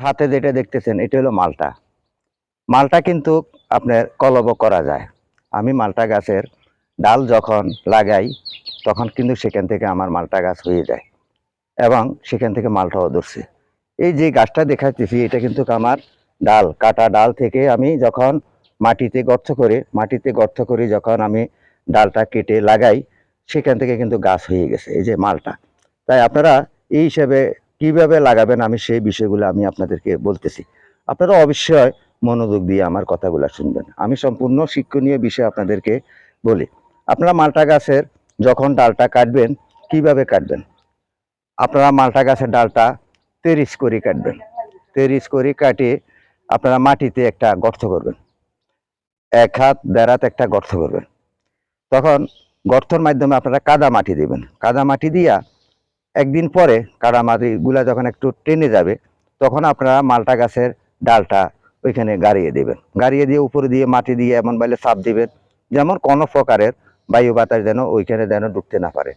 হাতে যেটা দেখতেছেন এটা হলো মালটা। মালটা কিন্তু আপনার কলবও করা যায়। আমি মালটা গাছের ডাল যখন লাগাই তখন কিন্তু সেখান থেকে আমার মালটা গাছ হয়ে যায় এবং সেখান থেকে মালটাও ধরছে। এই যে গাছটা দেখাচ্ছি এটা কিন্তু আমার ডাল, কাটা ডাল থেকে আমি যখন মাটিতে গর্ত করে যখন আমি ডালটা কেটে লাগাই সেখান থেকে কিন্তু গাছ হয়ে গেছে, এই যে মালটা। তাই আপনারা এই হিসাবে কিভাবে লাগাবেন আমি সেই বিষয়গুলো আমি আপনাদেরকে বলতেছি। আপনারা অবশ্যই মনোযোগ দিয়ে আমার কথাগুলো শুনবেন। আমি সম্পূর্ণ শিক্ষণীয় বিষয় আপনাদেরকে বলি। আপনারা মালটা গাছের যখন ডালটা কাটবেন কিভাবে কাটবেন, আপনারা মালটা গাছের ডালটা ৩০ করে কাটবেন। ৩০ করে কাটিয়ে আপনারা মাটিতে একটা গর্ত করবেন, ১ হাত ১.৫ হাত একটা গর্ত করবেন। তখন গর্তর মাধ্যমে আপনারা কাদা মাটি দেবেন। কাদা মাটি দিয়া একদিন পরে কাদা মাটিগুলা যখন একটু টেনে যাবে তখন আপনারা মালটা গাছের ডালটা ওইখানে গাড়িয়ে দেবেন। গাড়িয়ে দিয়ে উপরে দিয়ে মাটি দিয়ে এমন বাইলে চাপ দিবেন যেমন কোনো প্রকারের বায়ু বাতাস যেন ওইখানে যেন ঢুকতে না পারে।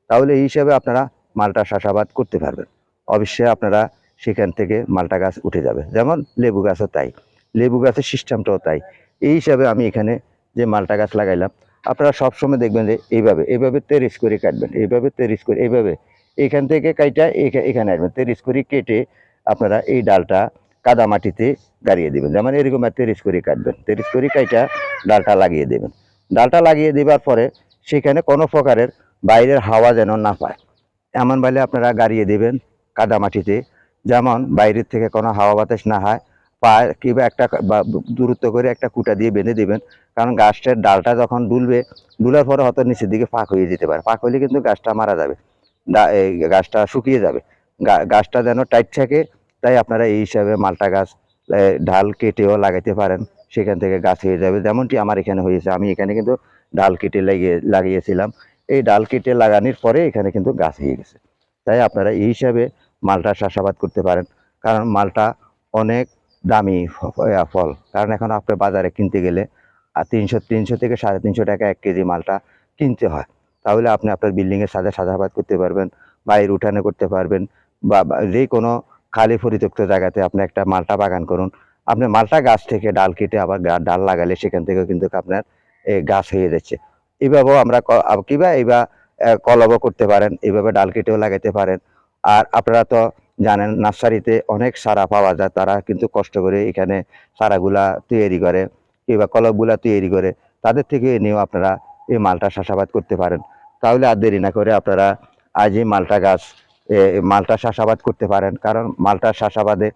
তাহলে এই হিসাবে আপনারা মালটা চাষাবাদ করতে পারবেন। অবশ্যই আপনারা সেখান থেকে মালটা গাছ উঠে যাবে। যেমন লেবু গাছও তাই, লেবু গাছের সিস্টেমটাও তাই। এই হিসাবে আমি এখানে যে মালটা গাছ লাগাইলাম আপনারা সবসময় দেখবেন যে এইভাবে ৩০ করে কাটবেন, এইভাবে ৩০ করে, এইভাবে এখান থেকে কাইটা এখানে আসবেন ৩০ করে কেটে আপনারা এই ডালটা কাদা মাটিতে গাড়িয়ে দেবেন। যেমন এরকম ৩০ করে কাটবেন, ৩০ করে কাইটা ডালটা লাগিয়ে দেবেন। ডালটা লাগিয়ে দেওয়ার পরে সেখানে কোনো প্রকারের বাইরের হাওয়া যেন না পায় এমন বাইলে আপনারা গাড়িয়ে দেবেন কাদা মাটিতে, যেমন বাইরের থেকে কোনো হাওয়া বাতাস না হয় পায় কিংবা একটা দূরত্ব করে একটা কুটা দিয়ে বেঁধে দেবেন। কারণ গাছটার ডালটা যখন দুলবে, দুলার পরে হয়তো নিচের দিকে ফাঁক হয়ে যেতে পারে, ফাঁক হলে কিন্তু গাছটা মারা যাবে, এই গাছটা শুকিয়ে যাবে। গাছটা যেন টাইট থাকে, তাই আপনারা এই হিসাবে মালটা গাছ ঢাল কেটেও লাগাইতে পারেন, সেখান থেকে গাছ হয়ে যাবে। যেমনটি আমার এখানে হয়েছে, আমি এখানে কিন্তু ডাল কেটে লাগিয়েছিলাম। এই ডাল কেটে লাগানোর পরে এখানে কিন্তু গাছ হয়ে গেছে। তাই আপনারা এই হিসাবে মালটা চাষাবাদ করতে পারেন। কারণ মালটা অনেক দামি ফল, কারণ এখন আপনার বাজারে কিনতে গেলে ৩০০ থেকে ৩৫০ টাকা ১ কেজি মালটা কিনতে হয়। তাহলে আপনি আপনার বিল্ডিংয়ের সাথে চাষাবাদ করতে পারবেন, বাড়ির উঠানে করতে পারবেন, বা যে কোনো খালি পরিত্যক্ত জায়গাতে আপনি একটা মালটা বাগান করুন। আপনি মালটা গাছ থেকে ডাল কেটে আবার ডাল লাগালে সেখান থেকেও কিন্তু আপনার গাছ হয়ে যাচ্ছে। এইভাবেও আমরা কিবা এইবার কলবও করতে পারেন, এইভাবে ডাল কেটেও লাগাইতে পারেন। আর আপনারা তো জানেন নার্সারিতে অনেক চারা পাওয়া যায়, তারা কিন্তু কষ্ট করে এখানে চারাগুলা তৈরি করে কিংবা কলবগুলা তৈরি করে, তাদের থেকে নিয়েও আপনারা এই মালটা চাষাবাদ করতে পারেন। তাহলে আর দেরি না করে আপনারা আজই মালটা চাষাবাদ করতে পারেন। কারণ মালটা চাষাবাদে